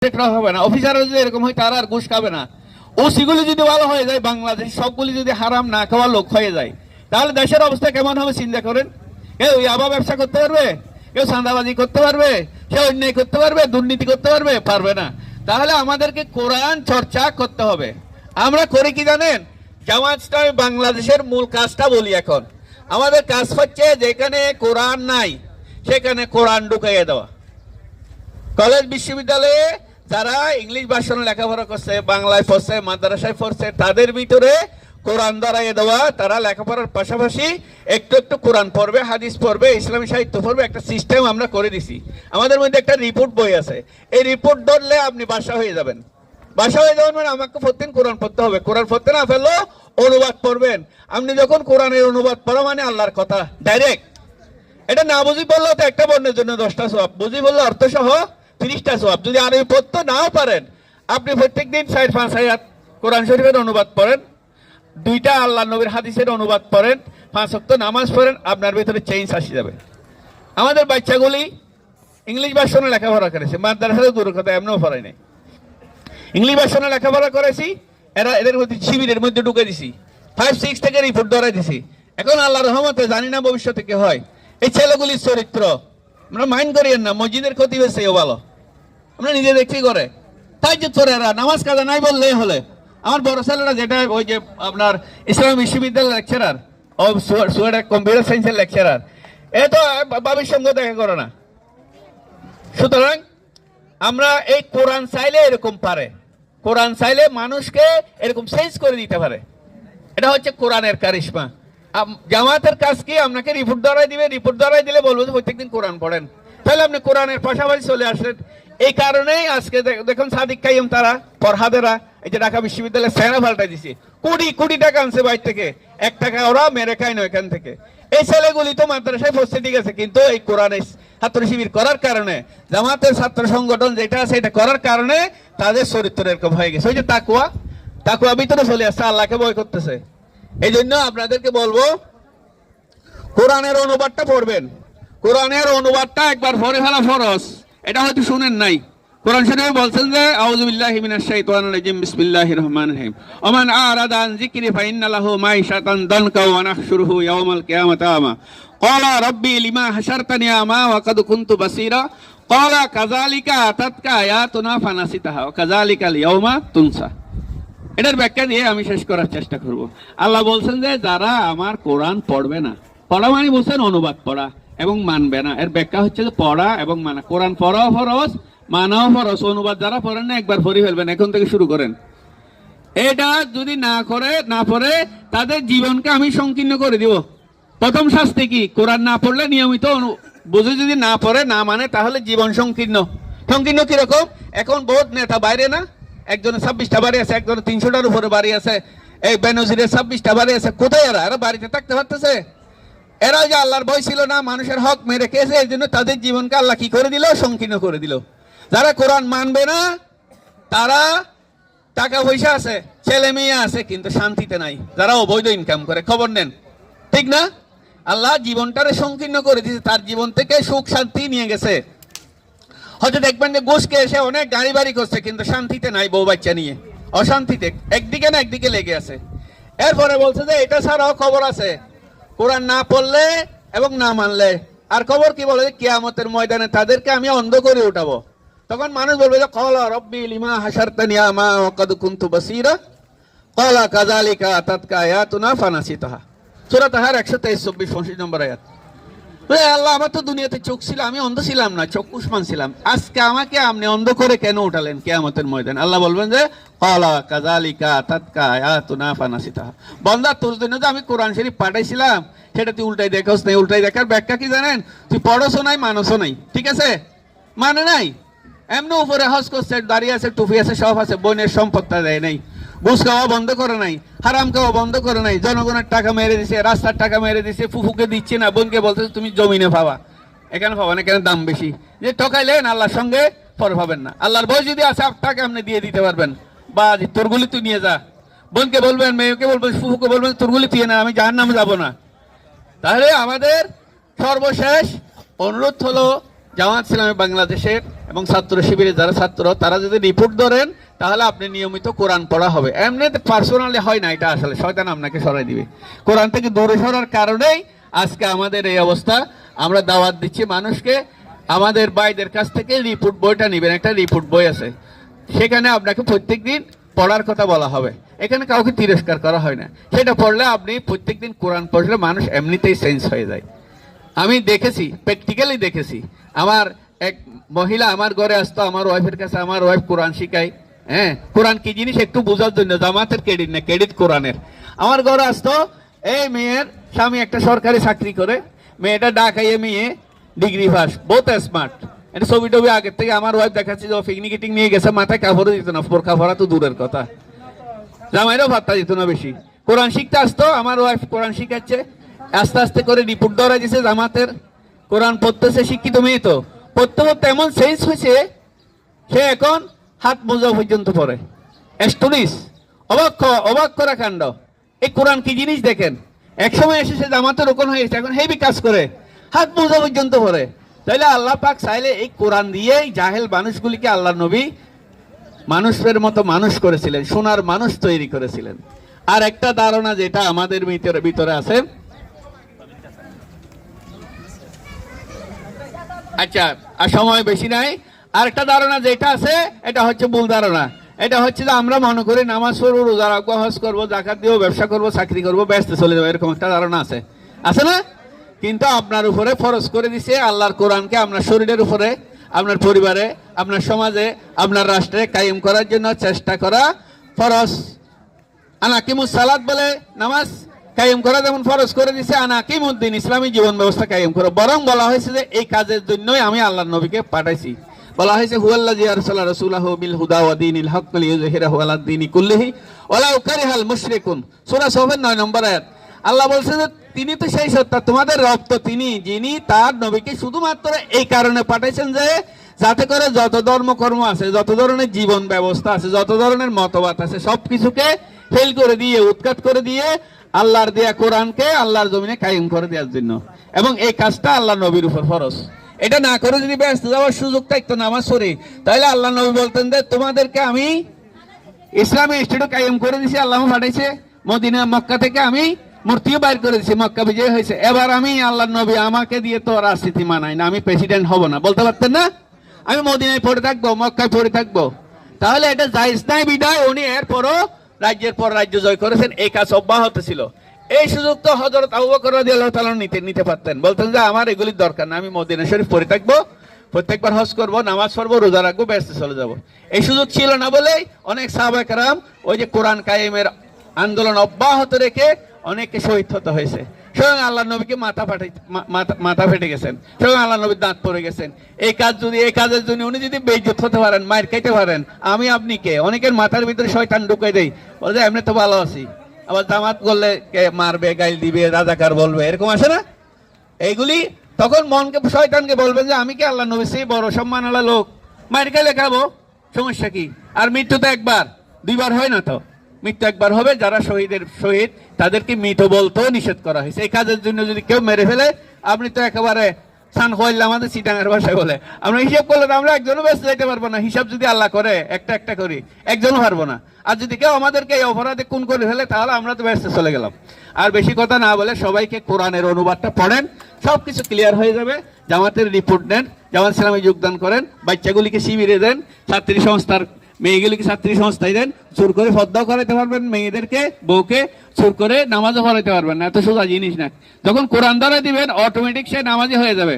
হবে না, অফিসাররা যদি এরকম হয় তারা আর ঘুষ খাবে না। ওসিগুলি যদি ভালো হয়ে যায়, বাংলাদেশ সবগুলি যদি হারাম না খাওয়ার লোক হয়ে যায়, তাহলে দেশের অবস্থা কেমন হবে চিন্তা করেন। কেউ ইয়াবা ব্যবসা করতে পারবে? কেউ চাঁদাবাজি করতে পারবে? কেউ অন্যায় করতে পারবে? দুর্নীতি করতে পারবে? পারবে না। তাহলে আমাদেরকে কোরআন চর্চা করতে হবে। আমরা করি কি জানেন? জামাত ইসলামী বাংলাদেশের মূল কাজটা বলি। এখন আমাদের কাজ হচ্ছে যেখানে কোরআন নাই সেখানে কোরআন ঢুকাইয়ে দেওয়া। কলেজ বিশ্ববিদ্যালয়ে যারা ইংলিশ ভাষণে লেখাপড়া করছে, বাংলায় পড়ছে, মাদ্রাসায় পড়ছে, তাদের ভিতরে কোরআন ধরাইয়ে দেওয়া। তারা লেখাপড়ার পাশাপাশি একটু একটু কোরআন পড়বে, হাদিস পড়বে, ইসলামী সাহিত্য পড়বে। একটা সিস্টেম আমরা করে দিছি। আমাদের মধ্যে একটা রিপোর্ট বই আছে। এই রিপোর্ট ধরলে আপনি বাসা হয়ে যাবেন। বাসা হয়ে যাবেন মানে আমাকে প্রতিদিন কোরআন পড়তে হবে। কোরআন পড়তে না ফেললেও অনুবাদ পড়বেন। আপনি যখন কোরআনের অনুবাদ পড়া মানে আল্লাহর কথা ডাইরেক্ট। এটা না বুঝি বললেও তো একটা বর্ণের জন্য 10টা সওয়াব, বুঝি বললে অর্থ সহ 30টা সওয়াব। যদি আরবি পড়তে নাও পারেন, আপনি প্রত্যেকদিন 4-5 আয়াত কোরআন শরীফের অনুবাদ পড়েন, 2টা আল্লাহ নবীর হাদিসের অনুবাদ পড়েন, 5 ওয়াক্ত নামাজ পড়েন, আপনার ভিতরে চেঞ্জ আসে যাবে। আমাদের বাচ্চাগুলি ইংলিশ ভাষণে লেখাপড়া করেছে, মাদ্রাসার দূর কথা এমনও পড়াই নাই। ইংলিশ ভাষণে লেখাপড়া করেছি, এদের মধ্যে শিবিরের মধ্যে ঢুকে দিছি। 5-6 থেকে রিপোর্ট ধরাই দিছি। এখন আল্লাহর রহমতে জানি না ভবিষ্যতে কি হয়। এই ছেলেগুলির চরিত্র আমরা মাইন্ড করিয়েন না, মসজিদের ক্ষতি হয়েছে ও ভালো, আমরা নিজে দেখি করে তাহাজ্জুদ পড়ে এরা, নামাজ কাজা নাই বললেই হলে। আমার বড় ছেলেরা যেটা ওই যে আপনার ইসলামী বিশ্ববিদ্যালয়ের লেকচারার, ও সুয়েডের কম্পিউটার সায়েন্সের লেকচারার, এ তো বাবির সঙ্গে দেখা করে না। সুতরাং আমরা এই কোরআন চাইলে এরকম পারে, কোরআন চাইলে মানুষকে এরকম চেঞ্জ করে দিতে পারে। এটা হচ্ছে কোরআনের কারিশমা। জামাতের কাজ কি? আপনাকে রিপোর্ট ধরাই দিবে, রিপোর্ট ধরাই দিলে বলবো যে প্রত্যেকদিন কোরআন পড়েন, তাহলে আপনি কোরআনের পাশাপাশি চলে আসলেন। এই কারণেই আজকে দেখুন সাদিক কাইম তারা ফরহাদেরা এই যে ঢাকা বিশ্ববিদ্যালয়ে সেনা পাল্টাই দিছে, কোটি কোটি টাকা আনছে বাইরে থেকে, 1 টাকা ওরা মেরে খায় না এখান থেকে। এই ছেলেগুলি তো মাদ্রাসায় পড়ছে ঠিক আছে, কিন্তু এই কোরআনের ছাত্র শিবির করার কারণে, জামাতের ছাত্র সংগঠন যেটা আছে এটা করার কারণে তাদের চরিত্র এরকম হয়ে গেছে। ওই যে তাকুয়া ভিতরে চলে আসছে, আল্লাহকে ভয় করতেছে। এই জন্য আপনাদেরকে বলবো কোরআনের অনুবাদটা পড়বেন। কোরআনের অনুবাদটা একবার পড়ে ফেলা ফরজ। এটা হয়তো শুনেন নাই। কোরআন শরীফে বলছেন যে আউযু বিল্লাহি মিনাশ শাইতানির রাজিম বিসমিল্লাহির রহমানির রহিম ওমান আরাদা আন যিকরি ফাইন্না লাহু মাইশাতান দানকা ওয়া নাহশুরুহু ইয়াওমাল কিয়ামাতি আমা ক্বালা রাব্বি লিমা হাশারতানি আমা ওয়া কাদ কুনতু বাসীরা ক্বালা কাযালিকা আতাতকা আয়াতুনা ফানাসিতাহা ওয়া কাযালিকাল ইয়াওমা তুনসা। এটার ব্যাখ্যা দিয়ে আমি শেষ করার চেষ্টা করব। আল্লাহ বলছেন যে যারা আমার কোরআন পড়বে না, পড়া মানে বলছেন অনুবাদ পড়া এবং মানবে না। এর ব্যাখ্যা হচ্ছে যে পড়া এবং মানা। কোরআন পড়াও ফরজ, মানাও ফরজ। অনুবাদ যারা পড়েন না একবার পড়ে ফেলবেন, এখন থেকে শুরু করেন। এটা যদি না পড়ে তাদের জীবনকে আমি সংকীর্ণ করে দিব। প্রথম শাস্তি কি? কোরআন না পড়লে নিয়মিত বুঝে যদি না পড়ে না মানে, তাহলে জীবন সংকীর্ণ। সংকীর্ণ কিরকম? এখন বহুত নেতা বাইরে না, একজনের 26টা বাড়ি আছে, একজনের 300টার উপরে বাড়ি আছে, এই বেনজিরের 26টা বাড়ি আছে। কোথায় এরা বাড়িতে থাকতে পারতেছে? এরা যে আল্লাহর ভয় ছিল না, মানুষের হক মেরে খেয়েছে, এই জন্য তাদের জীবনকে আল্লাহ কি করে দিল? সংকীর্ণ করে দিল। যারা কোরআন মানবে না তারা টাকা পয়সা আছে, ছেলে মেয়ে আছে, কিন্তু শান্তিতে নাই। যারা অবৈধ ইনকাম করে, খবর নেন, ঠিক না? আল্লাহ জীবনটারে সংকীর্ণ করে দিয়েছে, তার জীবন থেকে সুখ শান্তি নিয়ে গেছে। হয়তো দেখবেন যে ঘুষকে এসে অনেক গাড়ি বাড়ি করছে, কিন্তু শান্তিতে নাই, বউ বাচ্চা নিয়ে অশান্তিতে একদিকে না একদিকে লেগে আছে। এরপরে বলছে যে এটা ছাড়াও খবর আছে, কোরআন না পড়লে এবং না মানলে। আর খবর কি বলে? কিয়ামতের ময়দানে তাদেরকে আমি অন্ধ করে উঠাবো। তখন মানুষ বলবে যে ক্বালা রাব্বি লিমা হাশারতানি আমা ওয়া কাদ কুনতু বাসীরা ক্বালা কাযালিকা আতাতকা আয়াতুনা ফানাসিতাহা। সূরা তাহার 123-24 নম্বর আয়াত। আল্লাহ আমার তো দুনিয়াতে চোখ ছিল, আমি অন্ধ ছিলাম না, চক্ষুষ্মান ছিলাম, আজকে আমাকে আপনি অন্ধ করে কেন উঠালেন কিয়ামতের ময়দানে? আল্লাহ বলবেন যে ক্বালা কাযালিকা আতাতকা আয়াতুনা ফানাসিতাহা। বান্দা, তোর জন্য যে আমি কোরআন শরীফ পাঠাইছিলাম সেটা তুই উল্টাই দেখোস নাই। উল্টাই দেখার ব্যাখ্যা কি জানেন? তুই পড়োসও নাই, মানসও নাই, ঠিক আছে? মানে নাই, এমনি উপরে হজ করছে, দাঁড়িয়ে আছে, টুপি আছে, সব আছে, বোনের সম্পদটা দেয় নাই, ঘুষ খাওয়া বন্ধ করে নাই, হারাম খাওয়া বন্ধ করে নাই, জনগণের টাকা মেরে দিছে, রাস্তার টাকা মেরে দিছে, ফুফুকে দিচ্ছে না, বোনকে বলতেছে তুমি জমিনে পাবা, এখানে পাবা না, এখানে দাম বেশি। যে ঠকাইলেন আল্লাহর সঙ্গে পরে পাবেন না। আল্লাহর ভয় যদি আছে টাকা আপনি দিয়ে দিতে পারবেন, বা তোরগুলি তুই নিয়ে যা। বোনকে বলবেন, মেয়েকে বলবেন, ফুফুকে বলবেন তোরগুলি তুই না, আমি জাহান্নামে যাবো না। তাহলে আমাদের সর্বশেষ অনুরোধ হলো জামাত ইসলামী বাংলাদেশের এবং ছাত্র শিবিরে যারা ছাত্র তারা যদি রিপোর্ট ধরেন তাহলে আপনি নিয়মিত কোরআন পড়া হবে। এমনিতে পার্সোনালি হয় না, এটা আসলে শয়তান আপনাকে সরাই দিবে। কোরআন থেকে দূরে সরার কারণেই আজকে আমাদের এই অবস্থা। আমরা দাওয়াত দিচ্ছি মানুষকে, আমাদের ভাইদের কাছ থেকে রিপোর্ট বইটা নেবেন। একটা রিপোর্ট বই আছে, সেখানে আপনাকে প্রত্যেকদিন পড়ার কথা বলা হবে। এখানে কাউকে তিরস্কার করা হয় না। সেটা পড়লে আপনি প্রত্যেকদিন কোরআন পড়লে মানুষ এমনিতেই চেঞ্জ হয়ে যায়। আমি দেখেছি, প্র্যাকটিক্যালি দেখেছি। আমার এক মহিলা আমার ঘরে আসতো, আমার ওয়াইফের কাছে। আমার ওয়াইফ কোরআন শিখায়, হ্যাঁ, কোরআন কি জিনিস একটু বোঝার জন্য। জামাতের ক্রেডিট না, ক্রেডিট কোরআনের। আমার ঘরে আসতো, এই মেয়ের স্বামী একটা সরকারি চাকরি করে, মেয়েটা ঢাকায় মেয়ে, ডিগ্রি পাস, বহুত স্মার্ট। এটা ছবি টবি আগের থেকে আমার ওয়াইফ দেখাচ্ছে যে পিকনিক টিক নিয়ে গেছে, মাথায় কাপড়ও দিত না, বোরকা পরা তো দূরের কথা, জামাইরও ভাত্তা দিত না বেশি। কোরআন শিখতে আসতো, আমার ওয়াইফ কোরআন শিখাচ্ছে। আস্তে আস্তে করে রিপোর্ট ধরা দিয়েছে জামাতের, কোরআন পড়তেছে, শিক্ষিত মেয়ে তো। পড়তে পড়তে এমন চেঞ্জ হয়েছে, সে এখন হাত মোজা পর্যন্ত পড়ে। স্টোরিজ, অবাক করা কাণ্ড। এই কোরআন কি জিনিস দেখেন। একসময় এসে সে জামাতের রোকন হয়ে গেছে, এখন হেভি কাজ করে, হাত মোজা পর্যন্ত পড়ে। তাইলে আল্লাহ পাক চাইলে এই কোরআন দিয়েই জাহেল মানুষগুলিকে আল্লাহ নবী মানুষের মতো মানুষ করেছিলেন, সোনার মানুষ তৈরি করেছিলেন। আর একটা ধারণা যেটা আমাদের ভিতরে আছে, আচ্ছা আর সময় বেশি নাই, আর একটা ধারণা যেটা আছে এটা হচ্ছে ভুল ধারণা। এটা হচ্ছে যে আমরা মনে করি নামাজ পড়বো, রোজা রাখবো, হজ করবো, জাকাত দিব, ব্যবসা করবো, চাকরি করবো, ব্যস্ত চলে যাবো, এরকম একটা ধারণা আছে, আছে না? কিন্তু আপনার উপরে ফরজ করে দিছে আল্লাহর কোরআনকে আপনার শরীরের উপরে, আপনার পরিবারে, আপনার সমাজে, আপনার রাষ্ট্রে কায়েম করার জন্য চেষ্টা করা ফরজ। আনাকিমুস সালাত বলে নামাজ কায়েম করা যেমন ফরজ করে দিছে, আনাকিমুদ্দিন ইসলামী জীবন ব্যবস্থা কায়েম করা। বরং বলা হয়েছে যে এই কাজের জন্যই আমি আল্লাহর নবীকে পাঠাইছি। বলা হয়েছে হুয়াল্লাযী আরসালা রাসূলাহু বিল হুদা ওয়া দীনিল হক লিইয়ুযহিরাহু আলাদ দীনি কুল্লিহি ওয়ালাউ কারিহাল মুশরিকুন। সূরা সফের 9 নম্বর আয়াত। আল্লাহ বলছে যে তিনি তো সেই সত্তা, তোমাদের রব তো তিনি, যিনি তার নবীকে শুধুমাত্র এই কারণে পাঠাইছেন যে যাতে করে যত ধর্মকর্ম আছে, যত ধরনের জীবন ব্যবস্থা আছে, যত ধরনের মতবাদ আছে, সবকিছুকে ফেল করে দিয়ে, উৎখাত করে দিয়ে আল্লাহর দেয়া কোরআনকে আল্লাহর জমিনে কায়েম করে দেওয়ার জন্য। এবং এই কাজটা আল্লাহ নবীর উপর ফরজ। এটা না করে যদি ব্যস্ত যাওয়ার সুযোগ থাকতো নামাজ পড়ে, তাহলে আল্লাহ নবী বলতেন যে তোমাদেরকে আমি ইসলামী স্টেটও কায়েম করে দিছি, আল্লাহ পাঠাইছে। মদিনা মক্কা থেকে আমি মূর্তিও বাইর করে দিছি, মক্কা বিজয় হয়েছে। এবার আমি আল্লাহর নবী, আমাকে দিয়ে তো রাজনীতি মানাই না, আমি প্রেসিডেন্ট হব না, বলতে পারতেন না? আমি মদিনায় পড়ে থাকবো, মক্কায় পড়ে থাকবো। তাহলে এটা জায়েজ নাই বিদায় উনি এরপরও রাজ্যের পর রাজ্য জয় করেছেন, এই কাজ অব্যাহত ছিল। এই সুযোগ তো হযরত আবু বকর রাদিয়াল্লাহু তাআলা নিতে পারতেন, বলতেন যে আমার এগুলির দরকার না, আমি মদিনা শরীফ পড়ে থাকবো, প্রত্যেকবার হজ করবো, নামাজ পড়বো, রোজা রাখবো, ব্যস্ত চলে যাব। এই সুযোগ ছিল না বলেই অনেক সাহাবা কেরাম ওই যে কোরআন কায়েমের আন্দোলন অব্যাহত রেখে অনেককে শহীদ হতে হয়েছে। স্বয়ং আল্লাহ নবীকে মাথা ফেটে গেছেন, স্বয়ং আল্লাহ নবীর দাঁত পড়ে গেছেন। এই কাজের জন্য উনি যদি বেইজ্জত হতে পারেন, মায়ের খাইতে পারেন, আমি আপনি কে? অনেকের মাথার ভিতরে শয়তান ঢুকাই দেয়, বলে যে এমনি তো ভালো আছি, আবার জামাত করলে কে মারবে, গাইল দিবে, রাজাকার বলবে, এরকম আসে না? এইগুলি তখন মনকে, শয়তানকে বলবেন যে আমি কি আল্লাহ নবী সেই বড় সম্মান আলা লোক, মায়ের খাইলে খাবো, সমস্যা কি? আর মৃত্যু তো একবার, দুইবার হয় না তো, মৃত্যু একবার হবে। যারা শহীদ তাদেরকে মৃত বলতেও নিষেধ করা হয়েছে। এই কাজের জন্য যদি কেউ মেরে ফেলে, আপনি তো একেবারে সান হইলে, আমাদের চিটাঙের ভাষায় বলে, আমরা হিসাব করলে আমরা একজনও বেঁচে যেতে পারবো না। হিসাব যদি আল্লাহ করে একটা একটা করি, একজনও পারবো না। আর যদি কেউ আমাদেরকে এই অপরাধে খুন করে ফেলে, তাহলে আমরা তো ব্যস্ত চলে গেলাম। আর বেশি কথা না বলে সবাইকে কোরআনের অনুবাদটা পড়েন, সবকিছু ক্লিয়ার হয়ে যাবে। জামাতের রিপোর্ট নেন, জামাত ইসলামে যোগদান করেন, বাচ্চাগুলিকে শিবিরে দেন, ছাত্রী সংস্থার মেয়েগুলিকে ছাত্রী সংস্থায় দেন, চুর করে ফদ্দাও করাইতে পারবেন, মেয়েদেরকে বউকে চুর করে নামাজও পড়াইতে পারবেন না। এত সোজা জিনিস না। যখন কোরআন দ্বারা দিবেন, অটোমেটিক সে নামাজি হয়ে যাবে।